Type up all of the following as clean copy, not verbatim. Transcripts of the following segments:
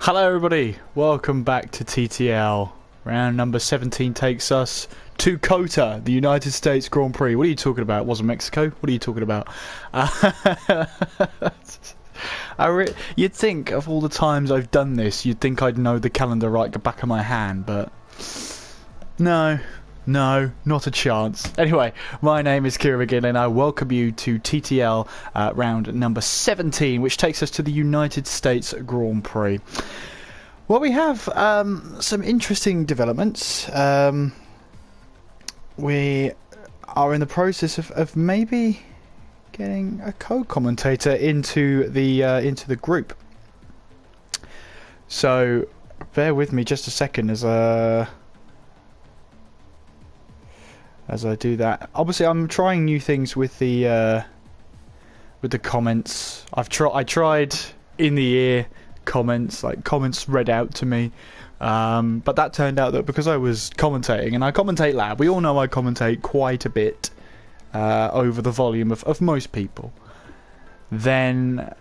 Hello everybody, welcome back to TTL. Round number 17 takes us to COTA, the United States Grand Prix. What are you talking about? It wasn't Mexico? What are you talking about? You'd think of all the times I've done this, you'd think I'd know the calendar right the back of my hand, but no, not a chance. Anyway, my name is Kieran McGinn and I welcome you to TTL round number 17, which takes us to the United States Grand Prix. Well, we have some interesting developments. We are in the process of maybe getting a co-commentator into the group. So bear with me just a second as I do that. Obviously, I'm trying new things with the comments. I tried in the ear comments, like comments read out to me, but that turned out that because I was commentating, and I commentate loud, we all know I commentate quite a bit over the volume of most people, then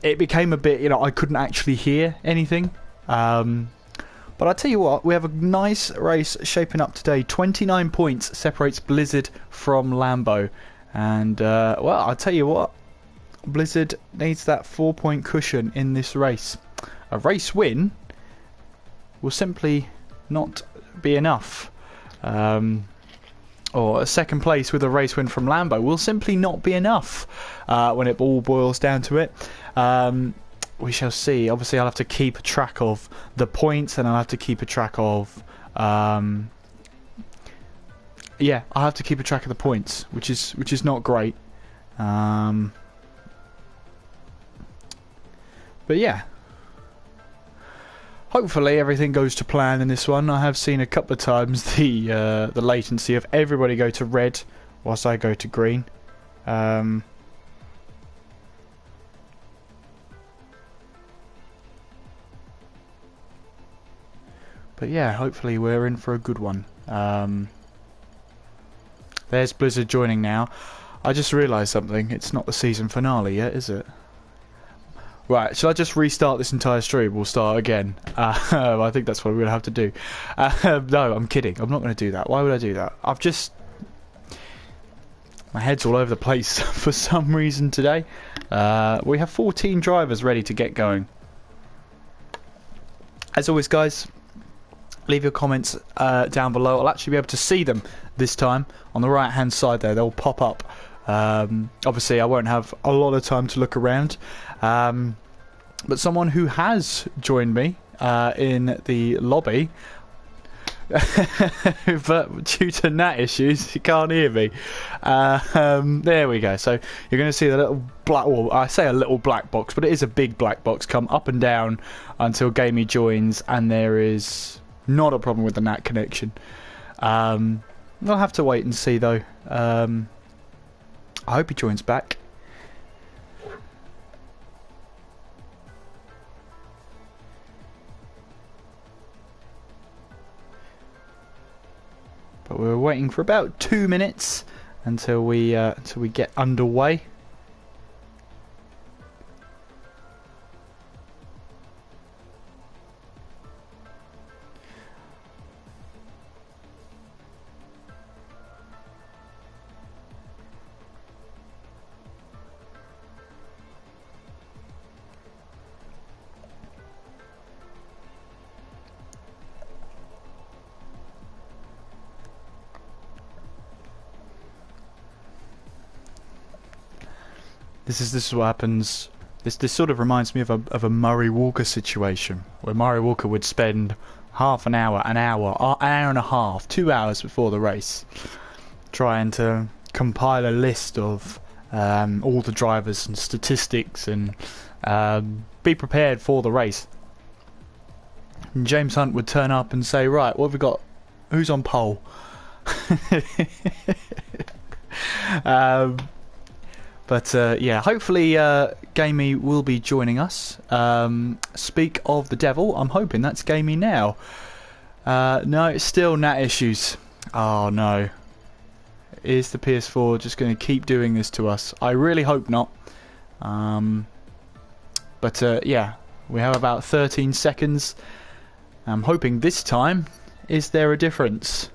it became a bit, I couldn't actually hear anything. But I tell you what, we have a nice race shaping up today. 29 points separates Blizzard from Lambo, and well, I'll tell you what, Blizzard needs that 4-point cushion in this race. A race win will simply not be enough, or a second place with a race win from Lambo will simply not be enough when it all boils down to it. We shall see. Obviously, I'll have to keep track of the points, and I'll have to keep a track of yeah, I'll have to keep a track of the points, which is not great. But yeah, hopefully everything goes to plan in this one. I have seen a couple of times the latency of everybody go to red whilst I go to green. But yeah, hopefully we're in for a good one. There's Blizzard joining now. I just realised something. It's not the season finale yet, is it? Right, shall I just restart this entire stream? We'll start again. I think that's what we're going to have to do. No, I'm kidding. I'm not going to do that. Why would I do that? My head's all over the place for some reason today. We have 14 drivers ready to get going. As always, guys, leave your comments down below. I'll actually be able to see them this time on the right hand side there. They'll pop up. Obviously I won't have a lot of time to look around, but someone who has joined me in the lobby but due to NAT issues he can't hear me. There we go. So you're going to see the little black, well, I say a little black box, but it is a big black box, come up and down until Gamey joins, and there is not a problem with the NAT connection. We'll have to wait and see though. I hope he joins back. But we're waiting for about 2 minutes until we get underway. This is what happens. This sort of reminds me of a Murray Walker situation, where Murray Walker would spend half an hour and a half, 2 hours before the race, trying to compile a list of all the drivers and statistics and be prepared for the race. And James Hunt would turn up and say, "Right, what have we got? Who's on pole?" But yeah, hopefully Gamey will be joining us. Speak of the devil, I'm hoping that's Gamey now. No, it's still NAT issues. Oh no. Is the PS4 just going to keep doing this to us? I really hope not. But yeah, We have about 13 seconds. I'm hoping this time, is there a difference?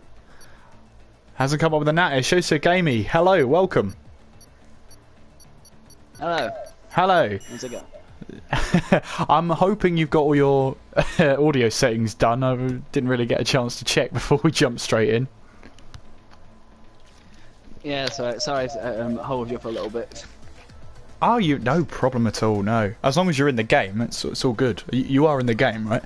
Hasn't come up with a natter. Shoso Gamey, hello, welcome. Hello. Hello. How's it going? I'm hoping you've got all your audio settings done. I didn't really get a chance to check before we jumped straight in. Yeah, sorry to hold you up a little bit. Oh, no problem at all. No, as long as you're in the game, it's all good. You are in the game, right?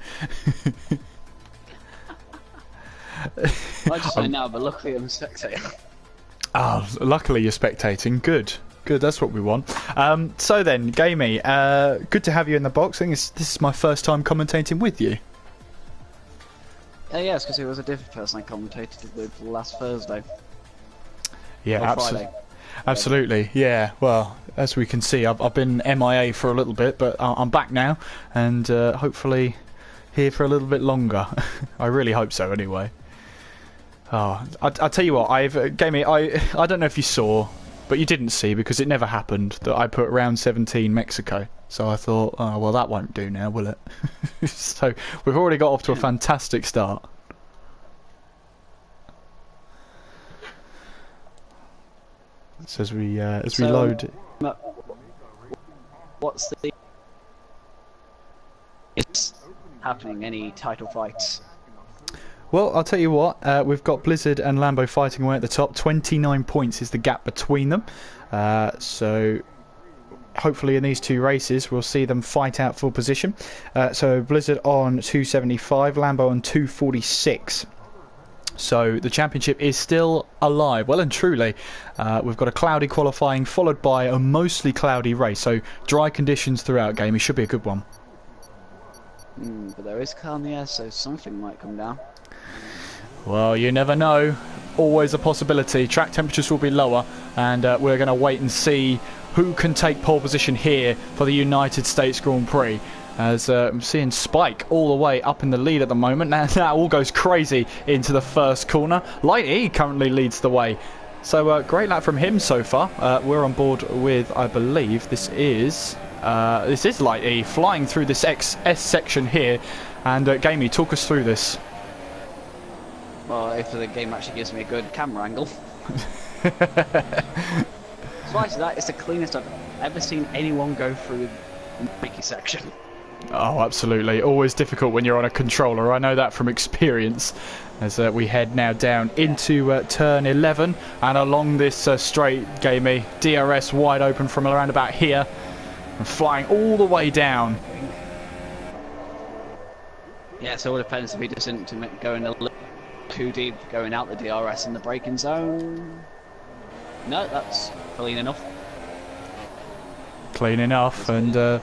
I just say now, but luckily I'm a spectator. Oh, luckily you're spectating. Good. Good, that's what we want. So then, Gamey, good to have you in the box. I think this is my first time commentating with you. Yes, because it was a different person I commentated with last Thursday. Yeah, Friday. Absolutely. Yeah. Well, as we can see, I've been MIA for a little bit, but I'm back now, and hopefully here for a little bit longer. I really hope so. Anyway. Oh, I tell you what, Gamey, I don't know if you saw. But you didn't see, because it never happened, that I put round 17 Mexico. So I thought, oh, well, that won't do now, will it? So we've already got off to a fantastic start. So as we load... What's the... Is happening? Any title fights? Well, I'll tell you what, we've got Blizzard and Lambo fighting away at the top. 29 points is the gap between them. So hopefully in these two races we'll see them fight out full position. So Blizzard on 275, Lambo on 246. So the championship is still alive, well and truly. We've got a cloudy qualifying followed by a mostly cloudy race. So dry conditions throughout game. It should be a good one. But there is cloud in the air, so something might come down. Well, you never know. Always a possibility. Track temperatures will be lower, and we're going to wait and see who can take pole position here for the United States Grand Prix. As I'm seeing Spike all the way up in the lead at the moment. Now that all goes crazy into the first corner. Light E currently leads the way. So great lap from him so far. We're on board with, I believe, this is Light E flying through this S section here. And Gamey, talk us through this. Well, if the game actually gives me a good camera angle. Despite that, it's the cleanest I've ever seen anyone go through the Mickey section. Oh, absolutely. Always difficult when you're on a controller. I know that from experience. As we head now down into turn 11 and along this straight, Gamey. DRS wide open from around about here and flying all the way down. Yeah, so it all depends if he doesn't go in a little too deep, going out the DRS in the braking zone. No, that's clean enough. Clean enough, and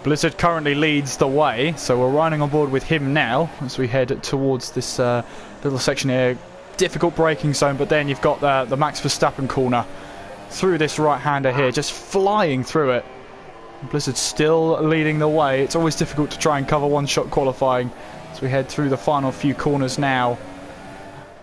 Blizzard currently leads the way, so we're riding on board with him now as we head towards this little section here. Difficult braking zone, but then you've got the Max Verstappen corner through this right-hander here, just flying through it. Blizzard still leading the way. It's always difficult to try and cover one-shot qualifying as we head through the final few corners now.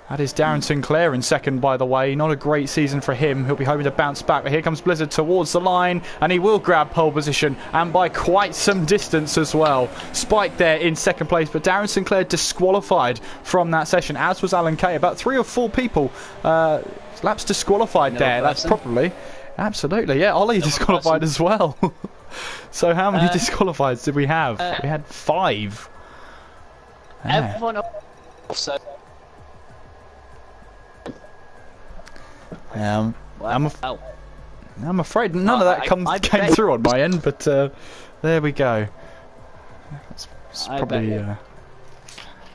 That is Darren Sinclair in second, by the way. Not a great season for him. He'll be hoping to bounce back. But here comes Blizzard towards the line, and he will grab pole position, and by quite some distance as well. Spike there in second place, but Darren Sinclair disqualified from that session, as was Alan Kay. About 3 or 4 people laps disqualified there. That's probably... Absolutely, yeah. Ollie disqualified as well. So how many disqualifieds did we have? We had 5. Everyone also... I'm afraid none of that came through on my end, but there we go. It's probably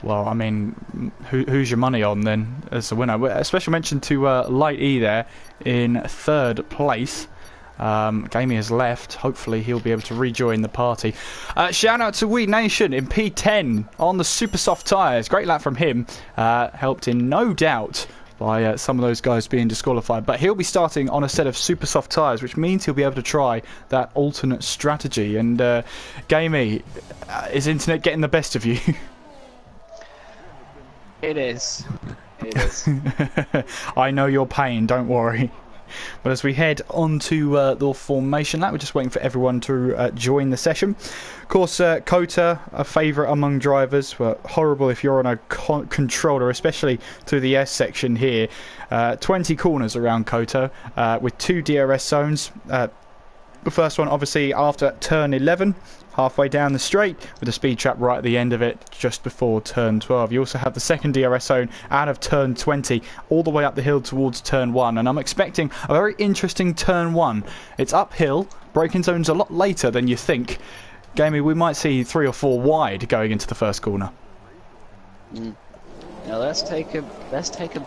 well, I mean, who's your money on then as the winner? A special mention to Light E there in third place. Gamey has left. Hopefully he'll be able to rejoin the party. Shout out to We Nation in P10 on the super soft tyres. Great lap from him. Helped in no doubt by some of those guys being disqualified, but he'll be starting on a set of super soft tyres, which means he'll be able to try that alternate strategy. And Gamey, is internet getting the best of you? It is. It is. I know your pain, don't worry. But as we head onto the formation lap, we're just waiting for everyone to join the session. Of course, COTA, a favourite among drivers, but horrible if you're on a controller, especially through the S section here. 20 corners around COTA with 2 DRS zones. The first one, obviously, after turn 11, halfway down the straight, with a speed trap right at the end of it, just before turn 12. You also have the second DRS zone out of turn 20, all the way up the hill towards turn 1. And I'm expecting a very interesting turn 1. It's uphill, braking zone's a lot later than you think. Gamey, we might see 3 or 4 wide going into the first corner. Now let's take a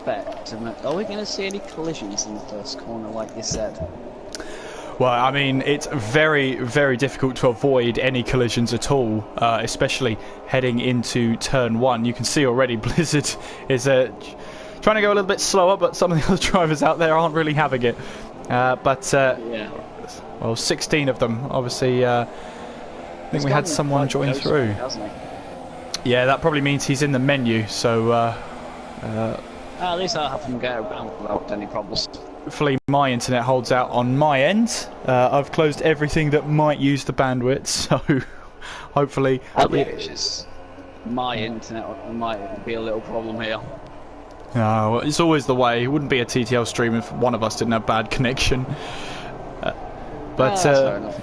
bet. Are we going to see any collisions in the first corner, like you said? Well, I mean, it's very, very difficult to avoid any collisions at all, especially heading into turn 1. You can see already Blizzard is trying to go a little bit slower, but some of the other drivers out there aren't really having it. Yeah. Well, 16 of them, obviously. I think we had someone join through. Yeah, that probably means he's in the menu, so... at least I'll have him get around without any problems. Hopefully my internet holds out on my end. I've closed everything that might use the bandwidth, so hopefully... It's just my internet might be a little problem here. No, it's always the way. It wouldn't be a TTL stream if one of us didn't have bad connection. That's fair enough.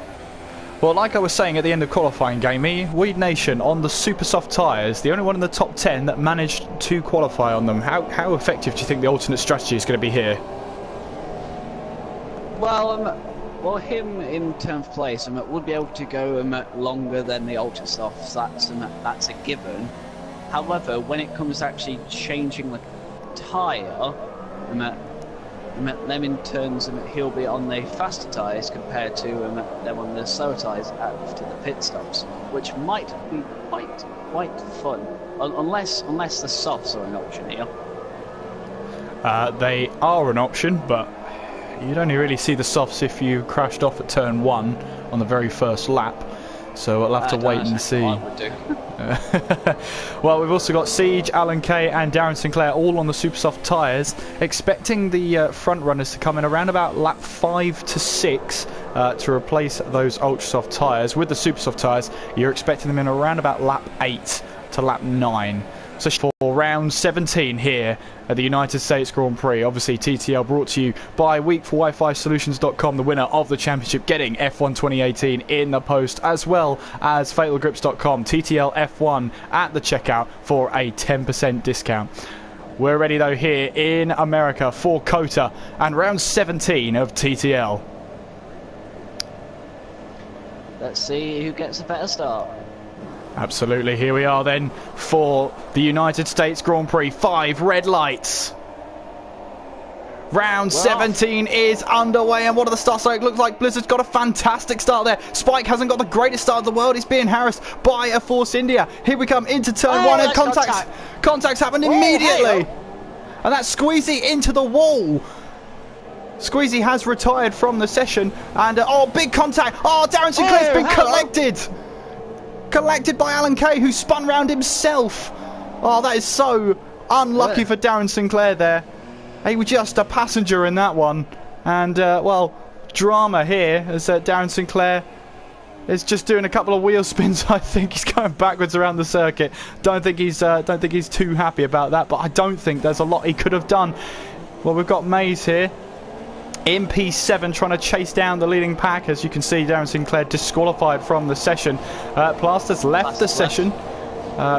Well, like I was saying at the end of qualifying, Gamey, Weed Nation on the super soft tyres, the only one in the top 10 that managed to qualify on them. How effective do you think the alternate strategy is going to be here? Well, him in 10th place would be able to go longer than the ultra softs. That's a given. However, when it comes to actually changing the tyre, them in turns, he'll be on the faster tyres compared to them on the slower tyres after the pit stops, which might be quite fun, unless the softs are an option here. They are an option, but you'd only really see the softs if you crashed off at turn 1 on the very first lap. So we'll have to wait and see. I would do. Well, we've also got Siege, Alan Kay and Darren Sinclair all on the super soft tyres, expecting the front runners to come in around about lap 5 to 6 to replace those ultra soft tyres. With the super soft tyres, you're expecting them in around about lap 8 to lap 9. So for round 17 here at the United States Grand Prix, obviously TTL brought to you by weak4wifi-solutions.com, the winner of the championship, getting F1 2018 in the post, as well as fatalgrips.com, TTL F1 at the checkout for a 10% discount. We're ready though here in America for COTA and round 17 of TTL. Let's see who gets a better start. Absolutely, here we are then for the United States Grand Prix. 5 red lights. Round 17 is underway, and what are the starts like? Looks like Blizzard's got a fantastic start there. Spike hasn't got the greatest start of the world. He's being harassed by a Force India. Here we come into turn 1, and contacts happened immediately. And that's Squeezy into the wall. Squeezy has retired from the session, and big contact. Darren Sinclair's been collected by Alan Kay, who spun round himself. That is so unlucky for Darren Sinclair there. He was just a passenger in that one. And, well, drama here as Darren Sinclair is just doing a couple of wheel spins. I think he's going backwards around the circuit. Don't think he's too happy about that, but I don't think there's a lot he could have done. Well, we've got Mays here in P7 trying to chase down the leading pack. As you can see, Darren Sinclair disqualified from the session. Plaster's left the session,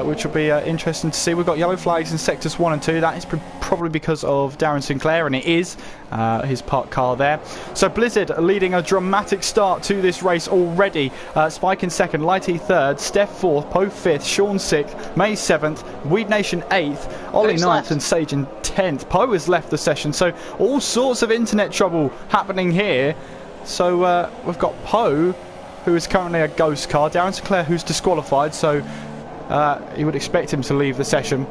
which will be interesting to see. We've got yellow flags in sectors 1 and 2. That is probably because of Darren Sinclair, and it is his parked car there. So Blizzard leading a dramatic start to this race already. Spike in 2nd, Lighty 3rd, Steph 4th, Poe 5th, Sean 6th, May 7th, Weed Nation 8th, Ollie 9th and Sage in 10th. Poe has left the session, so all sorts of internet trouble happening here. So we've got Poe, who is currently a ghost car, Darren Sinclair, who's disqualified, so you would expect him to leave the session.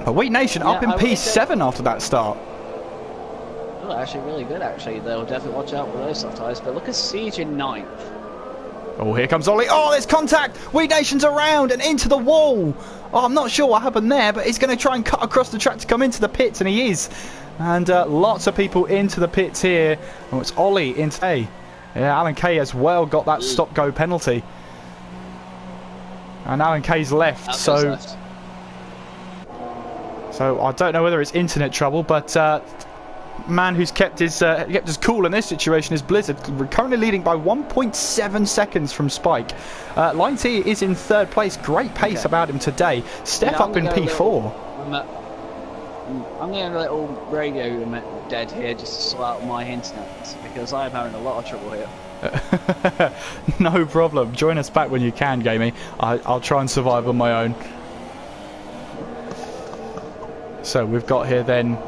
But Weed Nation up in P7 after that start. Oh, actually really good, actually. They'll definitely watch out for those soft tyres. But look at Siege in 9th. Oh, here comes Ollie. There's contact. Weed Nation's around and into the wall. I'm not sure what happened there, but he's going to try and cut across the track to come into the pits, and he is. And lots of people into the pits here. Oh, it's Ollie in today. Yeah, Alan Kay as well got that stop-go penalty. And Alan Kay's left, so I don't know whether it's internet trouble, but man who's kept his cool in this situation is Blizzard, currently leading by 1.7 seconds from Spike. Lighty is in third place, great pace about him today. Steph up in P4. I'm getting a little radio dead here just to sort out my internet because I'm having a lot of trouble here. No problem. Join us back when you can, Gamey. I'll try and survive on my own. So we've got here then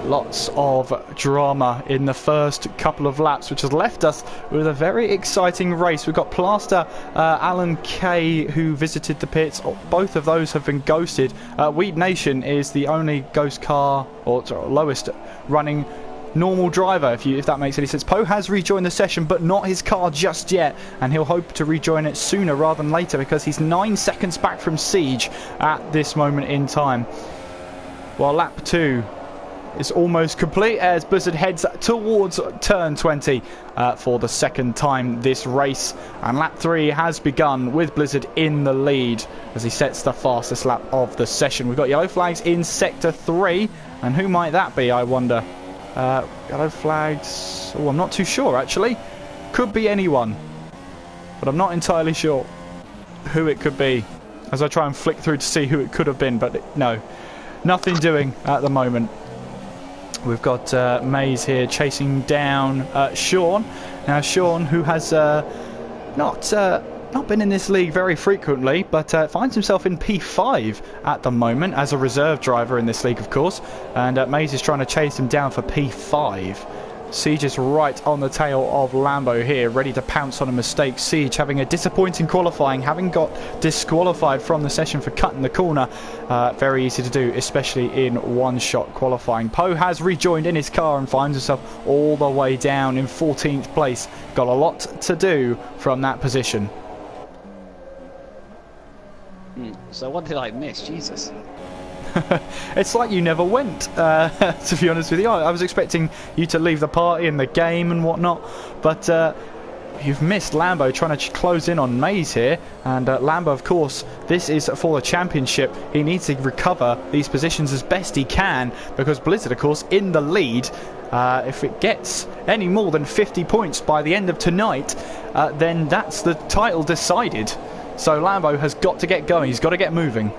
lots of drama in the first couple of laps, which has left us with a very exciting race. We've got Plaster, Alan Kay, who visited the pits. Both of those have been ghosted. Weed Nation is the only ghost car, or lowest running normal driver, if that makes any sense. Poe has rejoined the session, but not his car just yet, and he'll hope to rejoin it sooner rather than later because he's 9 seconds back from Siege at this moment in time. While lap 2 is almost complete as Blizzard heads towards turn 20 for the second time this race, and lap 3 has begun with Blizzard in the lead as he sets the fastest lap of the session. We've got yellow flags in sector 3, and who might that be, I wonder? Yellow flags, oh, I'm not too sure actually. Could be anyone, but I'm not entirely sure who it could be as I try and flick through to see who it could have been, but no, nothing doing at the moment. We've got Maze here chasing down Sean. Now Sean, who has not been in this league very frequently, but finds himself in P5 at the moment as a reserve driver in this league, of course. And Maze is trying to chase him down for P5. Siege is right on the tail of Lambo here, ready to pounce on a mistake. Siege having a disappointing qualifying, having got disqualified from the session for cutting the corner. Very easy to do, especially in one-shot qualifying. Poe has rejoined in his car and finds himself all the way down in 14th place. Got a lot to do from that position. So what did I miss? Jesus. It's like you never went, to be honest with you. I was expecting you to leave the party and the game and whatnot, but you've missed Lambo trying to close in on Maze here. And Lambo, of course, this is for the championship. He needs to recover these positions as best he can because Blizzard, of course, in the lead. If it gets any more than 50 points by the end of tonight, then that's the title decided. So Lambo has got to get going. He's got to get moving.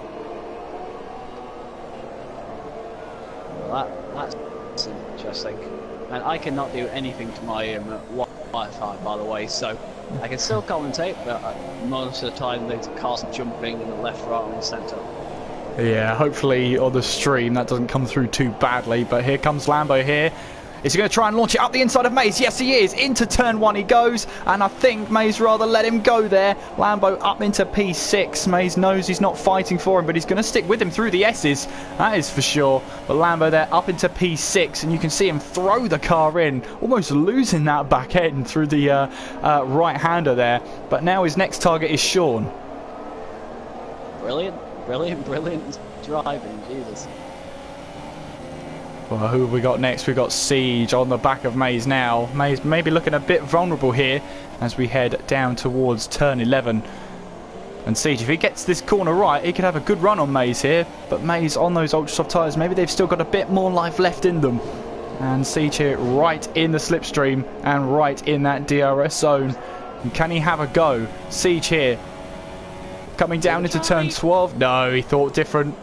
That's interesting. And I cannot do anything to my Wi-Fi, by the way, so I can still commentate, but most of the time the cars are jumping in the left, right and centre. Yeah, hopefully on the stream that doesn't come through too badly, but here comes Lambo here. Is he going to try and launch it up the inside of Maze? Yes, he is. Into turn 1 he goes, and I think Maze rather let him go there. Lambo up into P6. Maze knows he's not fighting for him, but he's going to stick with him through the S's. That is for sure. But Lambo there up into P6, and you can see him throw the car in, almost losing that back end through the right-hander there. But now his next target is Sean. Brilliant, brilliant, brilliant driving, Jesus. Well, who have we got next? We've got Siege on the back of Maze now. Maze maybe looking a bit vulnerable here as we head down towards turn 11. And Siege, if he gets this corner right, he could have a good run on Maze here. But Maze on those ultra soft tyres, maybe they've still got a bit more life left in them. And Siege here right in the slipstream and right in that DRS zone. And can he have a go? Siege here coming down into turn 12. No, he thought different.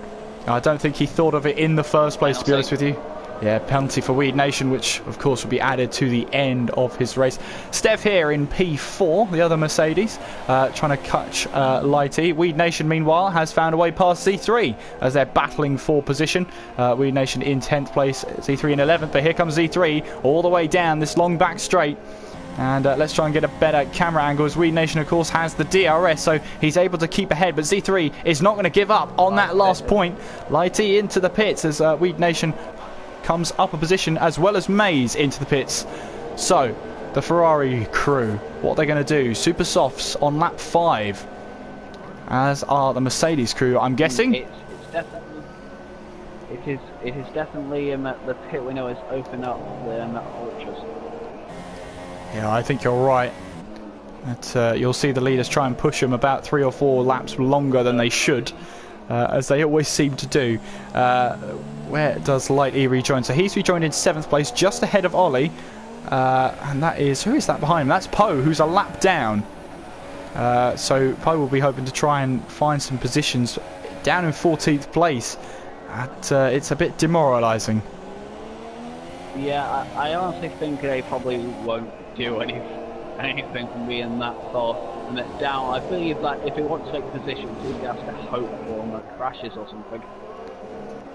I don't think he thought of it in the first place, to be honest with you. Yeah, penalty for Weed Nation, which of course will be added to the end of his race. Steph here in P4, the other Mercedes, trying to catch Lighty. Weed Nation, meanwhile, has found a way past Z3 as they're battling for position. Weed Nation in 10th place, Z3 in 11th, but here comes Z3 all the way down this long back straight. And let's try and get a better camera angle as Weed Nation, of course, has the DRS, so he's able to keep ahead. But Z3 is not going to give up on that last point. Lighty into the pits as Weed Nation comes up a position, as well as Maze into the pits. So, the Ferrari crew, what are they going to do? Super softs on lap 5, as are the Mercedes crew, I'm guessing. it is definitely the pit window has opened up the ultras. Yeah, I think you're right. That, you'll see the leaders try and push them about 3 or 4 laps longer than they should, as they always seem to do. Where does Light E rejoin? So he's rejoined in 7th place, just ahead of Ollie. And that is, who is that behind him? That's Poe, who's a lap down. So Poe will be hoping to try and find some positions down in 14th place. It's a bit demoralising. Yeah, I honestly think they probably won't do anything from being that far and that down. I believe that if he wants to take positions, he has to hope for crashes or something.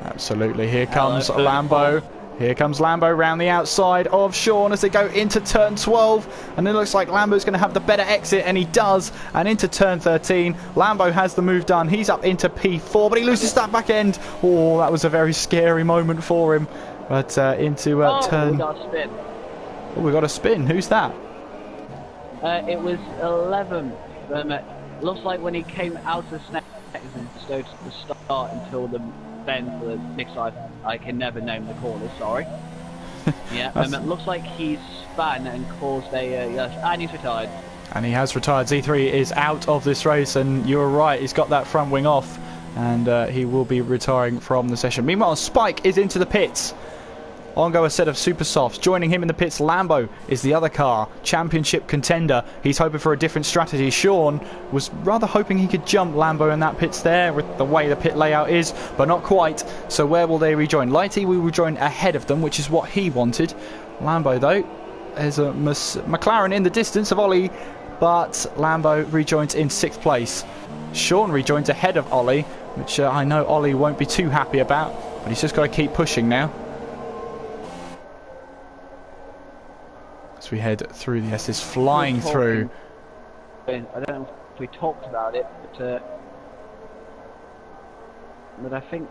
Absolutely. Here comes Lambo. Here comes Lambo round the outside of Sean as they go into turn 12, and it looks like Lambo's going to have the better exit, and he does. And into turn 13, Lambo has the move done. He's up into P4, but he loses that back end. Oh, that was a very scary moment for him. But into turn... we got a spin. Oh, we got a spin. Who's that? It was 11. Looks like when he came out of the snake instead of the start until the bend for the next side. I can never name the corner, sorry. Yeah, it looks like he's spun and caused a... yes, and he's retired. And he has retired. Z3 is out of this race, and you're right, he's got that front wing off, and he will be retiring from the session. Meanwhile, Spike is into the pits. On go a set of super softs. Joining him in the pits, Lambo is the other car. Championship contender. He's hoping for a different strategy. Sean was rather hoping he could jump Lambo in that pits there with the way the pit layout is, but not quite. So where will they rejoin? Lighty will rejoin ahead of them, which is what he wanted. Lambo, though, there's a McLaren in the distance of Ollie, but Lambo rejoins in 6th place. Sean rejoins ahead of Ollie, which I know Ollie won't be too happy about, but he's just got to keep pushing now. As we head through the S's, flying through. I don't know if we talked about it, but I think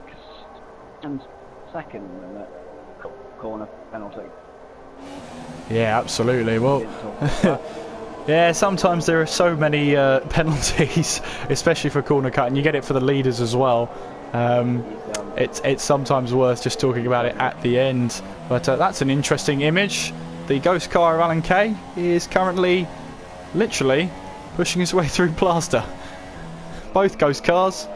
second in that corner penalty. Yeah, absolutely. Well, yeah, sometimes there are so many penalties, especially for corner cut, and you get it for the leaders as well. It's sometimes worth just talking about it at the end. But that's an interesting image. The ghost car of Alan Kay is currently, literally, pushing his way through plaster. Both ghost cars.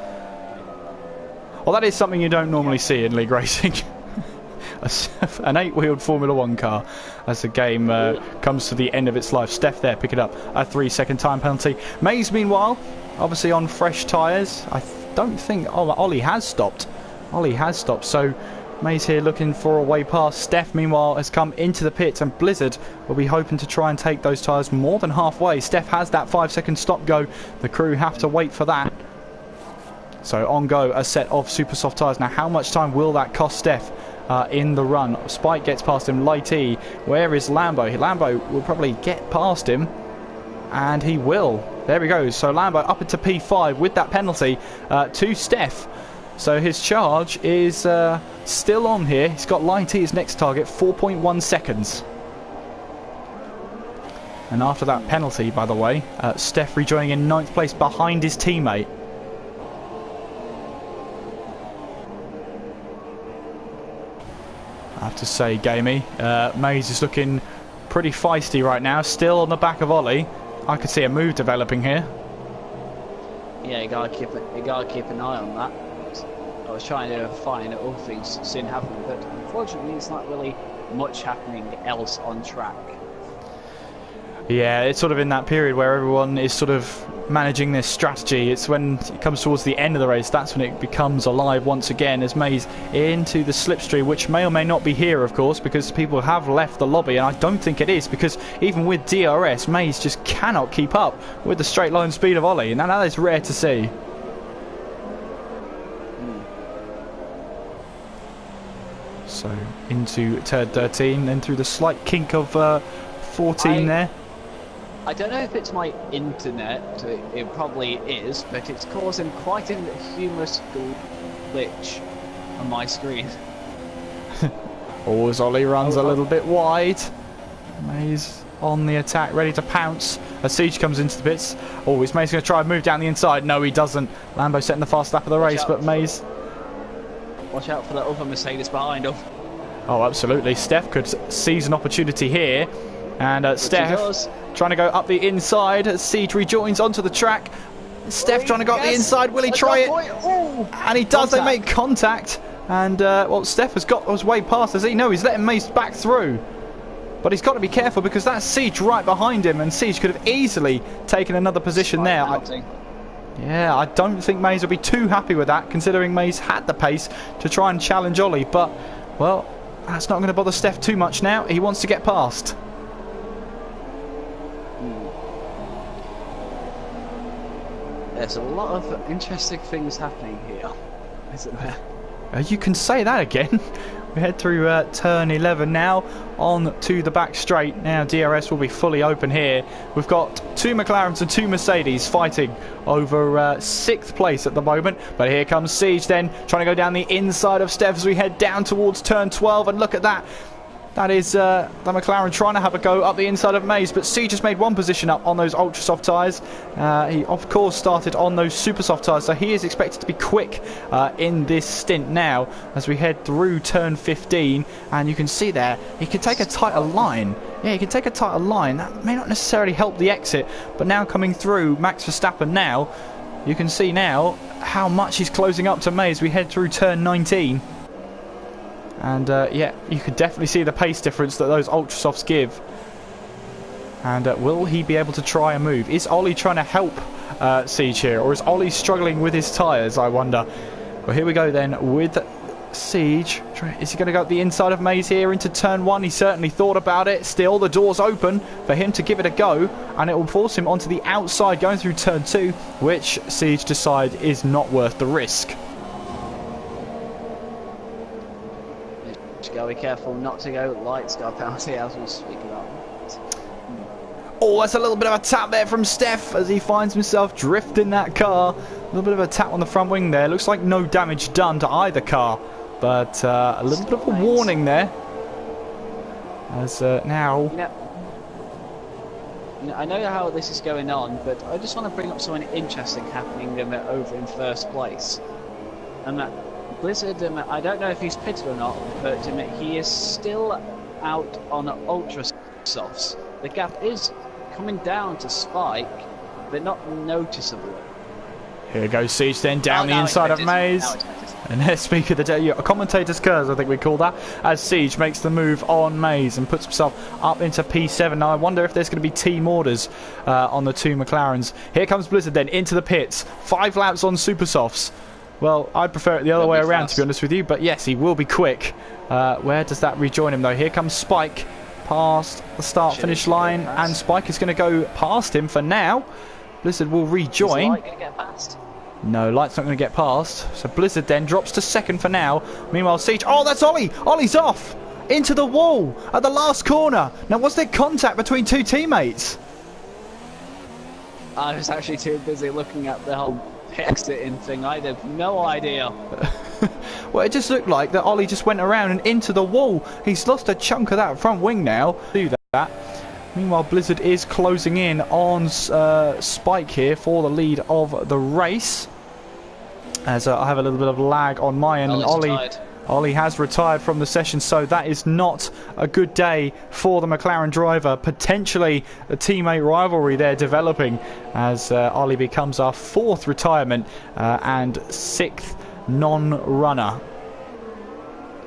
Well, that is something you don't normally see in league racing. An 8-wheeled Formula 1 car as the game comes to the end of its life. Steph there, pick it up. A 3-second time penalty. Mays, meanwhile, obviously on fresh tyres. I don't think... Oh, Ollie has stopped. Ollie has stopped, so... Mays here looking for a way past. Steph, meanwhile, has come into the pits, and Blizzard will be hoping to try and take those tyres more than halfway. Steph has that 5-second stop go. The crew have to wait for that. So on go a set of super soft tyres. Now, how much time will that cost Steph in the run? Spike gets past him. Light E. Where is Lambo? Lambo will probably get past him, and he will. There he goes. So Lambo up into P5 with that penalty to Steph. So his charge is still on here. He's got Light E his next target, 4.1 seconds. And after that penalty, by the way, Steph rejoining in 9th place behind his teammate. I have to say, Gamey, Mays is looking pretty feisty right now. Still on the back of Ollie. I could see a move developing here. Yeah, you gotta keep an eye on that. I was trying to find other things soon happening, but unfortunately it's not really much happening else on track. Yeah, it's sort of in that period where everyone is sort of managing this strategy. It's when it comes towards the end of the race, that's when it becomes alive once again, as Mays into the slipstream, which may or may not be here, of course, because people have left the lobby, and I don't think it is, because even with DRS, Mays just cannot keep up with the straight line speed of Ollie, and that is rare to see. So into turn 13, then through the slight kink of 14 there. I don't know if it's my internet, it probably is, but it's causing quite a humorous glitch on my screen. Oh, as Ollie runs a little bit wide. Mays on the attack, ready to pounce. As Siege comes into the pits. Oh, is Mays going to try and move down the inside? No, he doesn't. Lambo setting the fast lap of the race, but Mays... Watch out for that other Mercedes behind him. Oh, absolutely. Steph could seize an opportunity here. And Steph trying to go up the inside as Siege rejoins onto the track. Steph trying to go up the inside. Will he try it? And he does. Contact. They make contact. And, well, Steph was way past. Does he? No, he's letting Mace back through. But he's got to be careful because that's Siege right behind him. And Siege could have easily taken another position there. Yeah, I don't think Maze will be too happy with that, considering Maze had the pace to try and challenge Ollie. But, well, that's not going to bother Steph too much now. He wants to get past. There's a lot of interesting things happening here, isn't there? You can say that again. We head through turn 11 now, on to the back straight. Now DRS will be fully open here. We've got 2 McLarens and 2 Mercedes fighting over 6th place at the moment. But here comes Siege then, trying to go down the inside of Steph as we head down towards turn 12. And look at that. That is the McLaren trying to have a go up the inside of Maze, but Siege just made one position up on those ultra soft tyres. He of course started on those super soft tyres, so he is expected to be quick in this stint now as we head through turn 15. And you can see there, he can take a tighter line. Yeah, he can take a tighter line. That may not necessarily help the exit, but now coming through Max Verstappen now, you can see now how much he's closing up to Maze. We head through turn 19. And yeah, you could definitely see the pace difference that those ultra softs give. And will he be able to try a move? Is Ollie trying to help Siege here, or is Ollie struggling with his tyres, I wonder? Well, here we go then with Siege. Is he going to go up the inside of Maze here into turn 1? He certainly thought about it. Still, the door's open for him to give it a go, and it will force him onto the outside going through turn 2, which Siege decides is not worth the risk. Gotta be careful not to go lights car penalty as we speak about. Oh, that's a little bit of a tap there from Steph as he finds himself drifting that car. A little bit of a tap on the front wing there. Looks like no damage done to either car, but a little bit of a warning there. As now... I know how this is going on, but I just want to bring up something interesting happening over in first place. Blizzard, I don't know if he's pitted or not, but he is still out on ultra softs. The gap is coming down to Spike, but not noticeably. Here goes Siege then down the inside of Maze. And let's speak of the day, a commentator's curse, I think we call that, as Siege makes the move on Maze and puts himself up into P7. Now I wonder if there's going to be team orders on the 2 McLarens. Here comes Blizzard then into the pits. 5 laps on super softs. Well, I'd prefer it the other way around, to be honest with you. But yes, he will be quick. Where does that rejoin him, though? Here comes Spike past the start-finish line. And Spike is going to go past him for now. Blizzard will rejoin. Is Light going to get past? No, Light's not going to get past. So Blizzard then drops to 2nd for now. Meanwhile, Siege... Oh, that's Ollie! Ollie's off! Into the wall at the last corner. Now, was there contact between 2 teammates? I was actually too busy looking at the whole exiting thing. I have no idea. Well, it just looked like that Ollie just went around and into the wall. He's lost a chunk of that front wing now. Do that. Meanwhile, Blizzard is closing in on Spike here for the lead of the race. As I have a little bit of lag on my end, and Ollie has retired from the session, so that is not a good day for the McLaren driver. Potentially a teammate rivalry there developing as Ollie becomes our 4th retirement and 6th non-runner.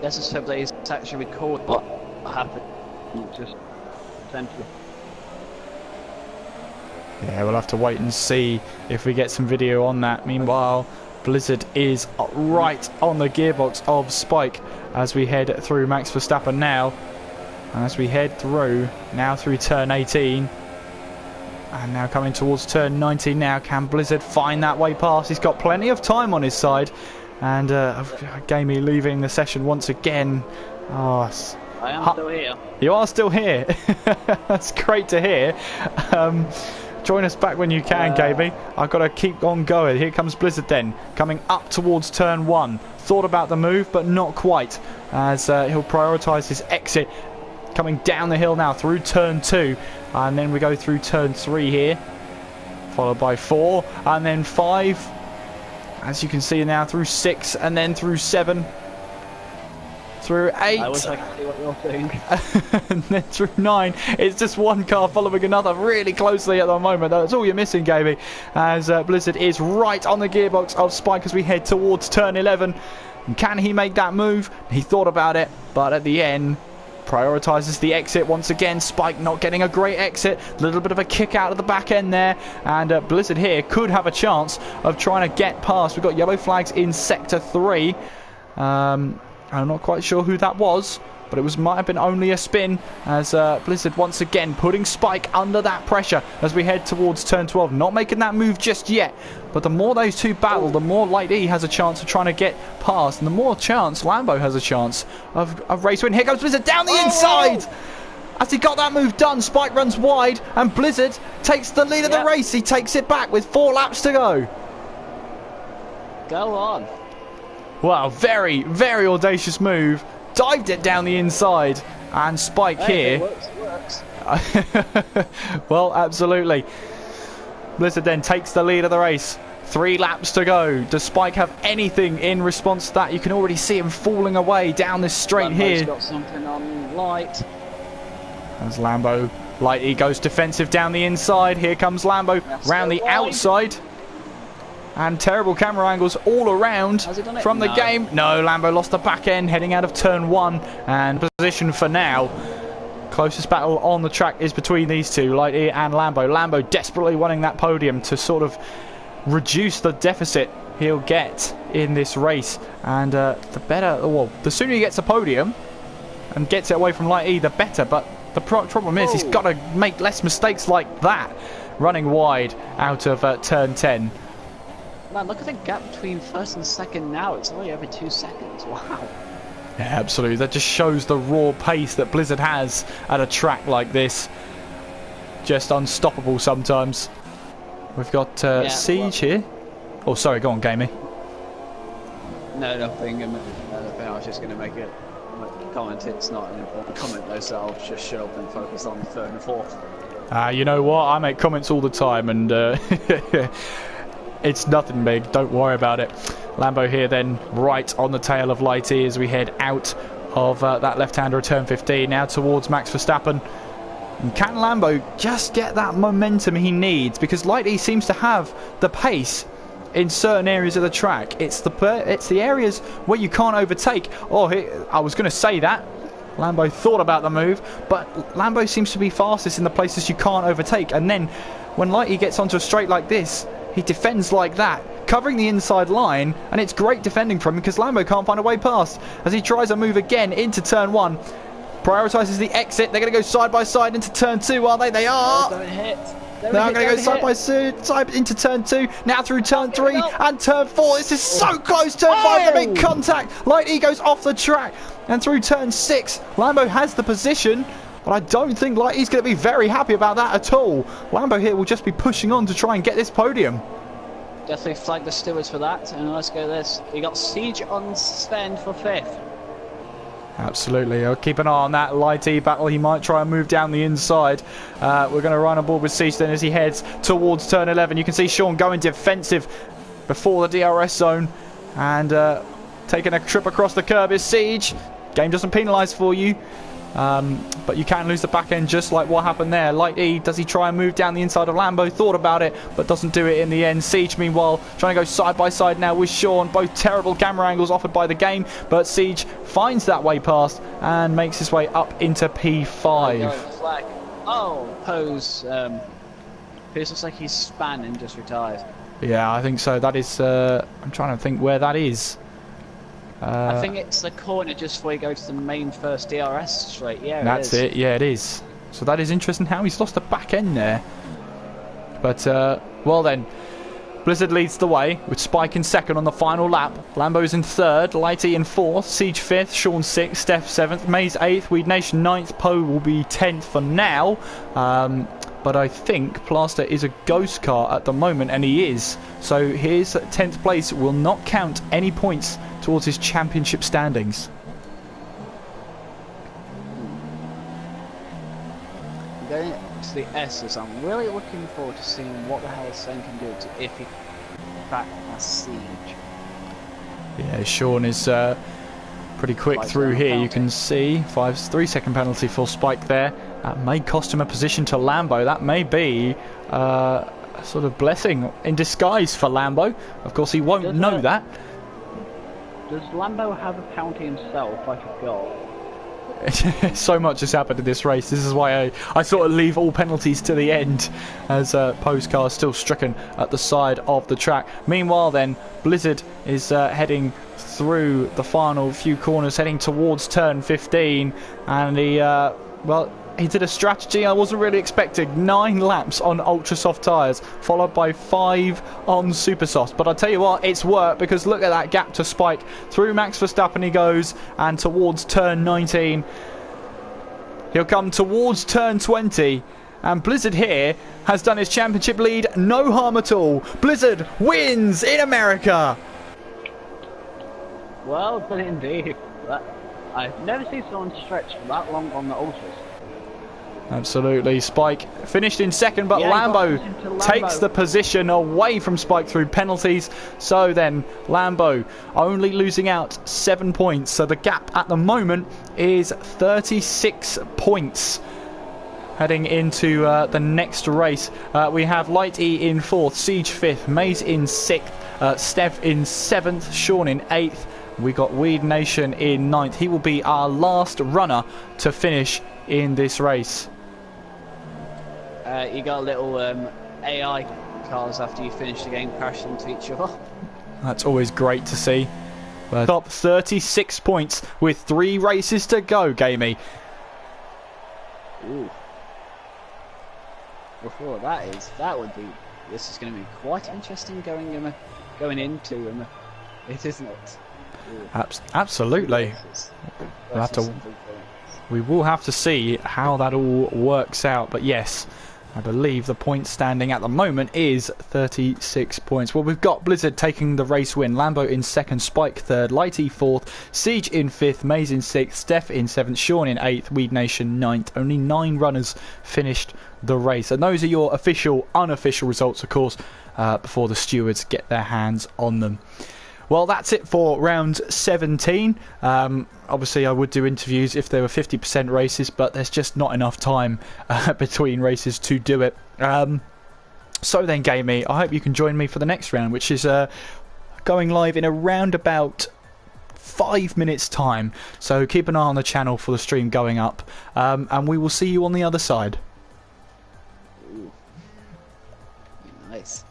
Let's just hope that he's actually recorded what happened. Just essentially. Yeah, we'll have to wait and see if we get some video on that. Meanwhile, Blizzard is right on the gearbox of Spike as we head through Max Verstappen now. And as we head through, now through turn 18. And now coming towards turn 19 now. Can Blizzard find that way past? He's got plenty of time on his side. And Gamey leaving the session once again. Oh, I am still here. You are still here. That's great to hear. Join us back when you can, Gamey. I've got to keep on going. Here comes Blizzard then, coming up towards turn 1. Thought about the move, but not quite, as he'll prioritise his exit. Coming down the hill now through turn 2, and then we go through turn 3 here, followed by 4, and then 5. As you can see now, through 6, and then through 7. through 8. I wish I could see what you're doing. And then through 9. It's just one car following another really closely at the moment. That's all you're missing, Gamey, as Blizzard is right on the gearbox of Spike as we head towards turn 11. And can he make that move? He thought about it, but at the end prioritises the exit once again. Spike not getting a great exit, a little bit of a kick out of the back end there, and Blizzard here could have a chance of trying to get past. We've got yellow flags in sector 3. I'm not quite sure who that was, but it might have been only a spin, as Blizzard once again putting Spike under that pressure as we head towards turn 12. Not making that move just yet, but the more those two battle, the more Light E has a chance of trying to get past, and the more chance Lambo has a chance of race win. Here comes Blizzard down the inside! As he got that move done, Spike runs wide, and Blizzard takes the lead of the race. He takes it back with 4 laps to go. Go on. Wow, very, very audacious move. Dived it down the inside, and Spike here. It works. Well, absolutely. Blizzard then takes the lead of the race. 3 laps to go. Does Spike have anything in response to that? You can already see him falling away down this straight Lambo's here. Got something on Light. As Lambo, Lighty goes defensive down the inside. Here comes Lambo round the outside. And terrible camera angles all around from the game. No, Lambo lost the back end heading out of turn 1. And position for now. Closest battle on the track is between these two, Lighty and Lambo. Lambo desperately wanting that podium to sort of reduce the deficit he'll get in this race. And the sooner he gets a podium and gets it away from Lighty, the better. But the problem is he's got to make less mistakes like that, running wide out of turn 10. Man, look at the gap between first and second now. It's only every 2 seconds. Wow. Yeah, absolutely. That just shows the raw pace that Blizzard has at a track like this. Just unstoppable sometimes. We've got Siege here. Oh, sorry. Go on, Gamey. No, nothing. I was just going to make a comment. It's not an important comment, though, so I'll just shut up and focus on the third and fourth. You know what? I make comments all the time, and it's nothing big. Don't worry about it. Lambo here then right on the tail of Lighty as we head out of that left-hander of turn 15 now towards Max Verstappen. And can Lambo just get that momentum he needs? Because Lighty seems to have the pace in certain areas of the track. It's the areas where you can't overtake. Oh, I was going to say that. Lambo thought about the move, but Lambo seems to be fastest in the places you can't overtake. And then when Lighty gets onto a straight like this, he defends like that, covering the inside line, and it's great defending from him because Lambo can't find a way past as he tries a move again into turn 1. Prioritises the exit. They're going to go side by side into turn 2, are they? They are. They're going to go side by side into turn 2. Now through turn 3 and turn 4. This is so close. Turn 5 to make contact. Lighty goes off the track. And through turn 6, Lambo has the position. But I don't think Lighty's going to be very happy about that at all. Lambo here will just be pushing on to try and get this podium. Definitely flag the stewards for that. And let's go this. We got Siege on stand for 5th. Absolutely. I'll keep an eye on that Lighty battle. He might try and move down the inside. We're going to run on board with Siege then as he heads towards turn 11. You can see Sean going defensive before the DRS zone. And taking a trip across the curb is Siege. Game doesn't penalise for you. But you can lose the back end just like what happened there. Lighty, does he try and move down the inside of Lambo? Thought about it, but doesn't do it in the end. Siege, meanwhile, trying to go side by side now with Sean. Both terrible camera angles offered by the game, but Siege finds that way past and makes his way up into P5. Oh, Pose. It looks like he's span and just retired. Yeah, I think so. That is... I'm trying to think where that is. I think it's the corner just before you go to the main first DRS straight. Yeah, that's it. Yeah, it is. So that is interesting how he's lost the back end there. But, well then, Blizzard leads the way with Spike in second on the final lap. Lambo's in third, Lighty in fourth, Siege fifth, Sean sixth, Steph seventh, Maze eighth, Weed Nation ninth, Poe will be 10th for now. But I think Plaster is a ghost car at the moment, and he is. So his 10th place will not count any points towards his championship standings. Going to the S's, I'm really looking forward to seeing what the hell S10 can do if he back as Siege. Yeah, Sean is pretty quick Spike's through down here. You penalty. can see 3-second penalty for Spike there. That may cost him a position to Lambo. That may be a sort of blessing in disguise for Lambo. Of course, he won't know that. Does Lambo have a penalty himself? I forgot. So much has happened in this race. This is why I sort of leave all penalties to the end, as Postcar is still stricken at the side of the track. Meanwhile then, Blizzard is heading through the final few corners, heading towards turn 15, and he did a strategy I wasn't really expecting. 9 laps on ultra soft tyres, followed by 5 on super soft. But I'll tell you what, it's worked, because look at that gap to Spike. Through Max Verstappen he goes, and towards turn 19. He'll come towards turn 20. And Blizzard here has done his championship lead no harm at all. Blizzard wins in America. Well done indeed. I've never seen someone stretch for that long on the ultras. Absolutely. Spike finished in second, but Yeah, Lambo takes the position away from Spike through penalties. So then Lambo only losing out 7 points. So the gap at the moment is 36 points. Heading into the next race, we have Light E in 4th, Siege 5th, Maze in 6th, Steph in 7th, Sean in 8th. We got Weed Nation in 9th. He will be our last runner to finish in this race. You got a little AI cars after you finish the game crash into each other. That's always great to see. Top 36 points with 3 races to go, Gamey. Ooh. Before this is going to be quite interesting going into it, isn't it? Absolutely. We will have to see how that all works out, but yes, I believe the point standing at the moment is 36 points. Well, we've got Blizzard taking the race win, Lambo in 2nd, Spike 3rd, Lighty 4th, Siege in 5th, Maze in 6th, Steph in 7th, Sean in 8th, Weed Nation 9th. Only 9 runners finished the race. And those are your official, unofficial results, of course, before the stewards get their hands on them. Well, that's it for round 17. Obviously, I would do interviews if there were 50% races, but there's just not enough time between races to do it. So then, Gamey, I hope you can join me for the next round, which is going live in around about 5 minutes' time. So keep an eye on the channel for the stream going up, and we will see you on the other side. Ooh. Nice.